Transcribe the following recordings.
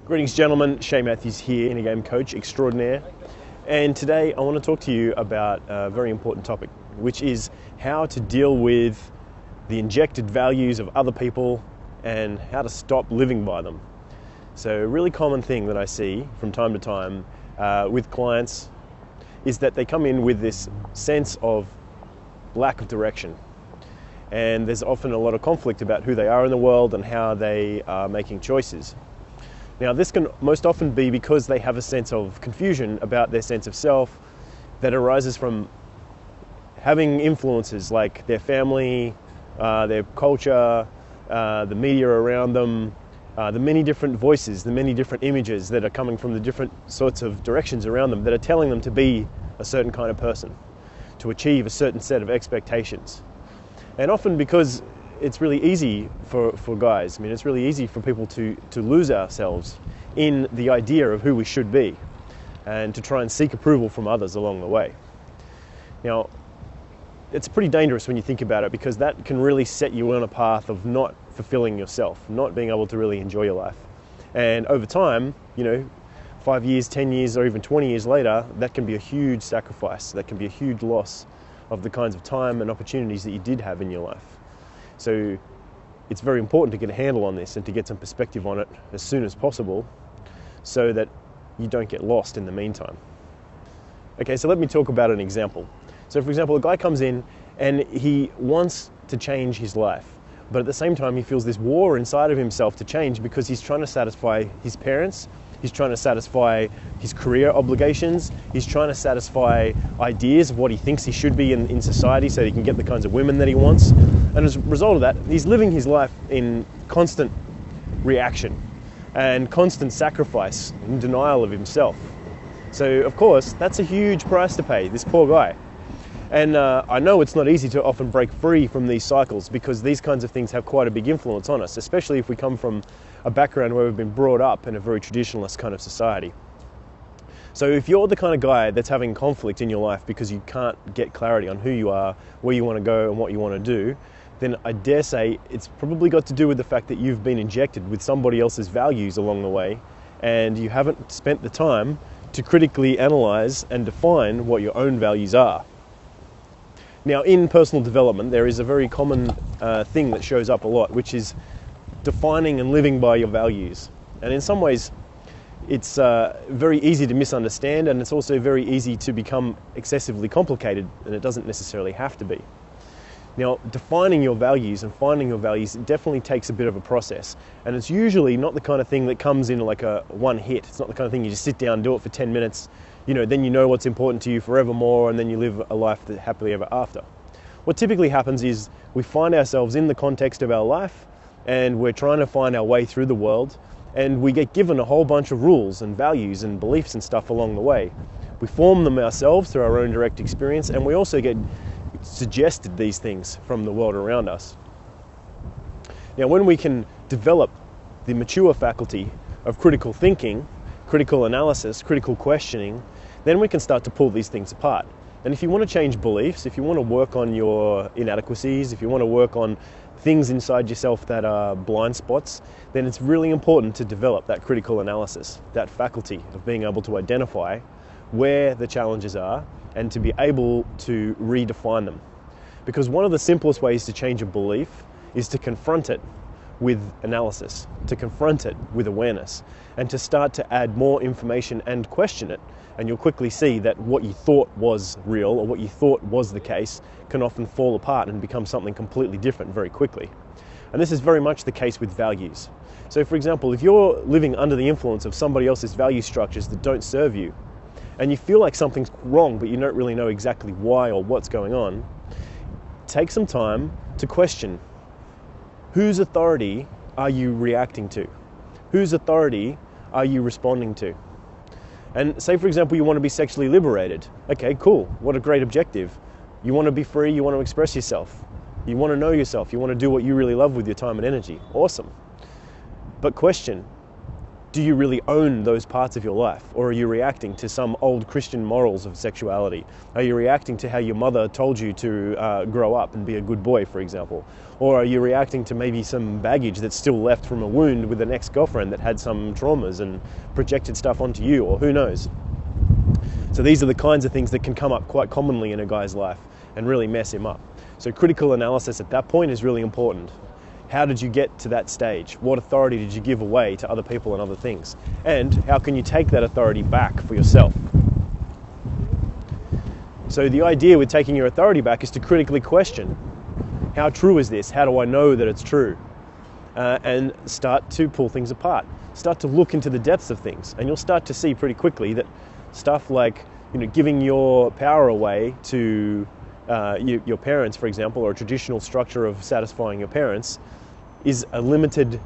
Greetings gentlemen, Shae Matthews here, in game coach extraordinaire, and today I want to talk to you about a very important topic, which is how to deal with the injected values of other people and how to stop living by them. So a really common thing that I see from time to time with clients is that they come in with this sense of lack of direction, and there's often a lot of conflict about who they are in the world and how they are making choices. Now, this can most often be because they have a sense of confusion about their sense of self that arises from having influences like their family, their culture, the media around them, the many different voices, the many different images that are coming from the different sorts of directions around them that are telling them to be a certain kind of person, to achieve a certain set of expectations. And often because it's really easy for guys, it's really easy for people to lose ourselves in the idea of who we should be and to try and seek approval from others along the way. Now, it's pretty dangerous when you think about it, because that can really set you on a path of not fulfilling yourself, not being able to really enjoy your life. And over time, 5 years, 10 years, or even 20 years later, that can be a huge sacrifice. That can be a huge loss of the kinds of time and opportunities that you did have in your life. So it's very important to get a handle on this and to get some perspective on it as soon as possible so that you don't get lost in the meantime. Okay, so let me talk about an example. So for example, a guy comes in and he wants to change his life, but at the same time he feels this war inside of himself to change because he's trying to satisfy his parents, he's trying to satisfy his career obligations, he's trying to satisfy ideas of what he thinks he should be in society so he can get the kinds of women that he wants. And as a result of that, he's living his life in constant reaction and constant sacrifice and denial of himself. So of course, that's a huge price to pay, this poor guy. And I know it's not easy to often break free from these cycles, because these kinds of things have quite a big influence on us, especially if we come from a background where we've been brought up in a very traditionalist kind of society. So if you're the kind of guy that's having conflict in your life because you can't get clarity on who you are, where you want to go and what you want to do, then I dare say it's probably got to do with the fact that you've been injected with somebody else's values along the way, and you haven't spent the time to critically analyze and define what your own values are. Now, in personal development, there is a very common thing that shows up a lot, which is defining and living by your values. And in some ways, it's very easy to misunderstand, and it's also very easy to become excessively complicated, and it doesn't necessarily have to be. Now, defining your values and finding your values definitely takes a bit of a process, and it's usually not the kind of thing that comes in like a one hit. It's not the kind of thing you just sit down and do it for 10 minutes, then you know what's important to you forevermore, and then you live a life that happily ever after. What typically happens is we find ourselves in the context of our life, and we're trying to find our way through the world, and we get given a whole bunch of rules and values and beliefs and stuff along the way. We form them ourselves through our own direct experience, and we also get suggested these things from the world around us. Now, when we can develop the mature faculty of critical thinking, critical analysis, critical questioning, then we can start to pull these things apart. And if you want to change beliefs, if you want to work on your inadequacies, if you want to work on things inside yourself that are blind spots, then it's really important to develop that critical analysis, that faculty of being able to identify where the challenges are and to be able to redefine them. Because one of the simplest ways to change a belief is to confront it with analysis, to confront it with awareness, and to start to add more information and question it. And you'll quickly see that what you thought was real, or what you thought was the case, can often fall apart and become something completely different very quickly. And this is very much the case with values. So for example, if you're living under the influence of somebody else's value structures that don't serve you, and you feel like something's wrong, but you don't really know exactly why or what's going on, take some time to question, whose authority are you reacting to? Whose authority are you responding to? And say, for example, you want to be sexually liberated. Okay, cool. What a great objective. You want to be free, you want to express yourself. You want to know yourself, you want to do what you really love with your time and energy. Awesome. But question, do you really own those parts of your life? Or are you reacting to some old Christian morals of sexuality? Are you reacting to how your mother told you to grow up and be a good boy, for example? Or are you reacting to maybe some baggage that's still left from a wound with an ex-girlfriend that had some traumas and projected stuff onto you, or who knows? So these are the kinds of things that can come up quite commonly in a guy's life and really mess him up. So critical analysis at that point is really important. How did you get to that stage? What authority did you give away to other people and other things? And how can you take that authority back for yourself? So the idea with taking your authority back is to critically question, how true is this? How do I know that it's true? And start to pull things apart. Start to look into the depths of things, and you'll start to see pretty quickly that stuff like, giving your power away to your parents, for example, or a traditional structure of satisfying your parents, is a limited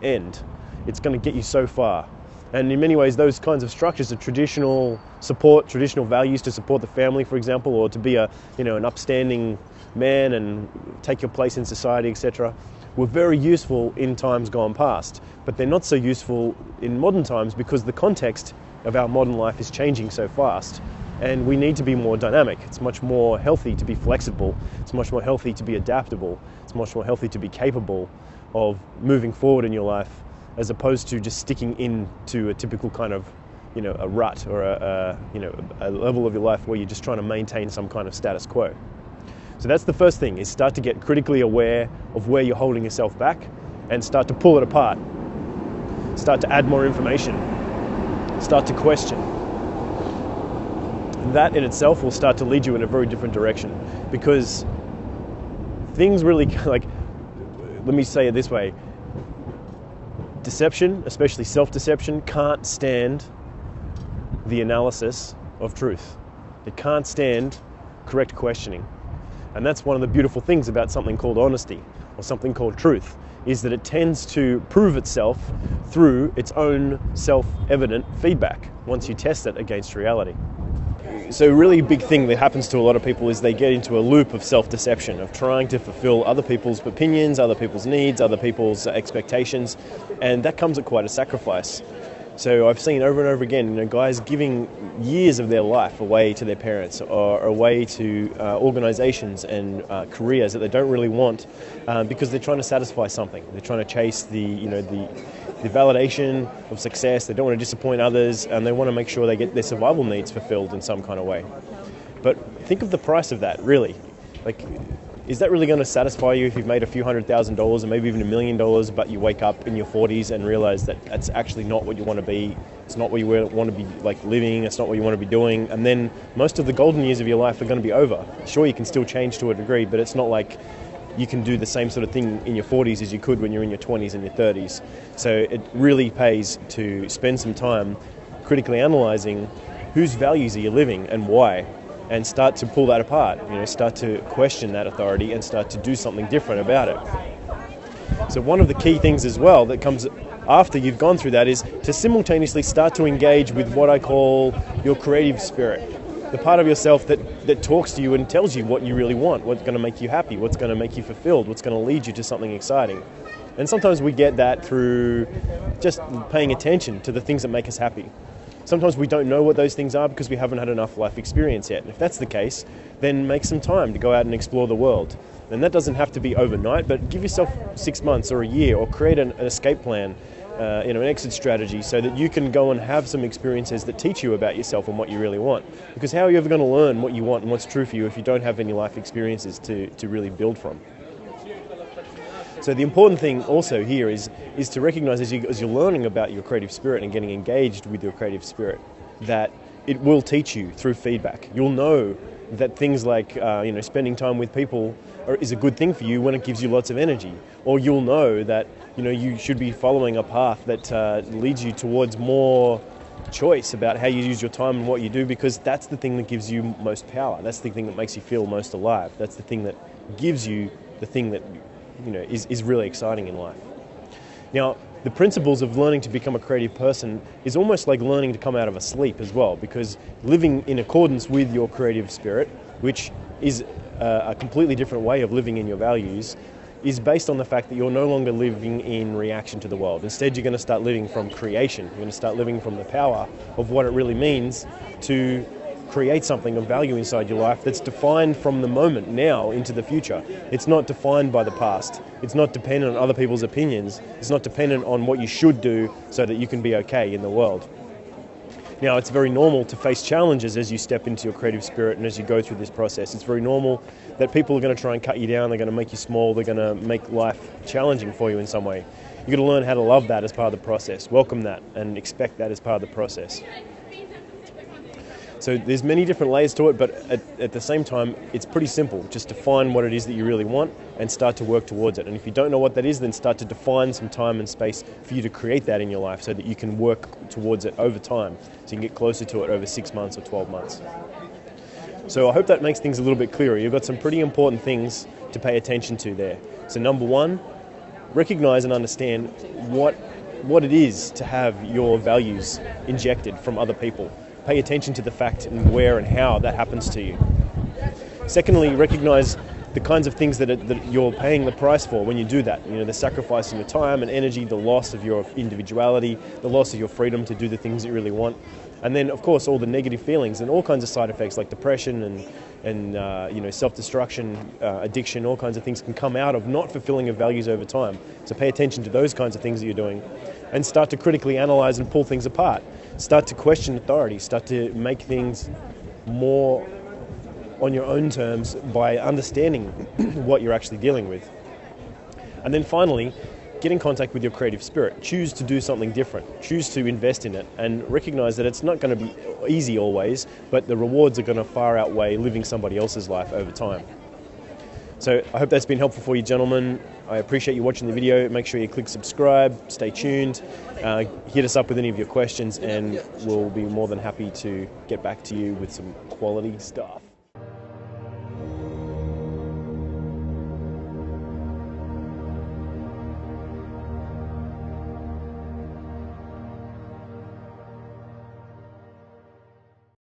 end. It's going to get you so far. And in many ways, those kinds of structures of traditional support, traditional values to support the family, for example, or to be an upstanding man and take your place in society, etc., were very useful in times gone past. But they're not so useful in modern times because the context of our modern life is changing so fast. And we need to be more dynamic. It's much more healthy to be flexible. It's much more healthy to be adaptable. It's much more healthy to be capable of moving forward in your life, as opposed to just sticking into a typical kind of, a rut or a level of your life where you're just trying to maintain some kind of status quo. So that's the first thing, is start to get critically aware of where you're holding yourself back and start to pull it apart. Start to add more information. Start to question. That in itself will start to lead you in a very different direction, because things really, let me say it this way, deception, especially self-deception, can't stand the analysis of truth. It can't stand correct questioning. And that's one of the beautiful things about something called honesty, or something called truth, is that it tends to prove itself through its own self-evident feedback once you test it against reality. So a really big thing that happens to a lot of people is they get into a loop of self-deception, of trying to fulfill other people's opinions, other people's needs, other people's expectations, and that comes at quite a sacrifice. So I've seen over and over again, guys giving years of their life away to their parents, or away to organizations and careers that they don't really want, because they're trying to satisfy something. They're trying to chase the validation of success. They don't want to disappoint others, and they want to make sure they get their survival needs fulfilled in some kind of way. But think of the price of that, really. Is that really going to satisfy you if you've made a few $100,000 or maybe even $1 million, but you wake up in your 40s and realize that that's actually not what you want to be? It's not what you want to be living. It's not what you want to be doing. And then most of the golden years of your life are going to be over. Sure, you can still change to a degree, but it's not like you can do the same sort of thing in your 40s as you could when you're in your 20s and your 30s. So it really pays to spend some time critically analyzing whose values are you living and why, and start to pull that apart, start to question that authority and start to do something different about it. So one of the key things as well that comes after you've gone through that is to simultaneously start to engage with what I call your creative spirit, the part of yourself that talks to you and tells you what you really want, what's going to make you happy, what's going to make you fulfilled, what's going to lead you to something exciting. And sometimes we get that through just paying attention to the things that make us happy. Sometimes we don't know what those things are because we haven't had enough life experience yet. And if that's the case, then make some time to go out and explore the world. And that doesn't have to be overnight, but give yourself 6 months or a year, or create an escape plan, an exit strategy, so that you can go and have some experiences that teach you about yourself and what you really want. Because how are you ever going to learn what you want and what's true for you if you don't have any life experiences to really build from? So the important thing also here is to recognize as you're learning about your creative spirit and getting engaged with your creative spirit, that it will teach you through feedback. You'll know that things like spending time with people is a good thing for you when it gives you lots of energy. Or you'll know that you should be following a path that leads you towards more choice about how you use your time and what you do, because that's the thing that gives you most power. That's the thing that makes you feel most alive. That's the thing that gives you the thing that is really exciting in life. Now, the principles of learning to become a creative person is almost like learning to come out of a sleep as well, because living in accordance with your creative spirit, which is a completely different way of living in your values, is based on the fact that you're no longer living in reaction to the world. Instead, you're going to start living from creation. You're going to start living from the power of what it really means to create something of value inside your life that's defined from the moment now into the future. It's not defined by the past. It's not dependent on other people's opinions. It's not dependent on what you should do so that you can be okay in the world. Now, it's very normal to face challenges as you step into your creative spirit and as you go through this process. It's very normal that people are going to try and cut you down, they're going to make you small, they're going to make life challenging for you in some way. You've got to learn how to love that as part of the process, welcome that, and expect that as part of the process. So there's many different layers to it, but at the same time, it's pretty simple. Just define what it is that you really want and start to work towards it. And if you don't know what that is, then start to define some time and space for you to create that in your life so that you can work towards it over time, so you can get closer to it over 6 months or 12 months. So I hope that makes things a little bit clearer. You've got some pretty important things to pay attention to there. So number one, recognize and understand what it is to have your values injected from other people. Pay attention to the fact and where and how that happens to you. Secondly, recognize the kinds of things that you're paying the price for when you do that. You know, the sacrifice of your time and energy, the loss of your individuality, the loss of your freedom to do the things that you really want. And then, of course, all the negative feelings and all kinds of side effects like depression and self-destruction, addiction, all kinds of things can come out of not fulfilling your values over time. So pay attention to those kinds of things that you're doing and start to critically analyze and pull things apart. Start to question authority, start to make things more on your own terms by understanding what you're actually dealing with. And then finally, get in contact with your creative spirit. Choose to do something different. Choose to invest in it and recognize that it's not going to be easy always, but the rewards are going to far outweigh living somebody else's life over time. So I hope that's been helpful for you, gentlemen. I appreciate you watching the video. Make sure you click subscribe, stay tuned, hit us up with any of your questions, and we'll be more than happy to get back to you with some quality stuff.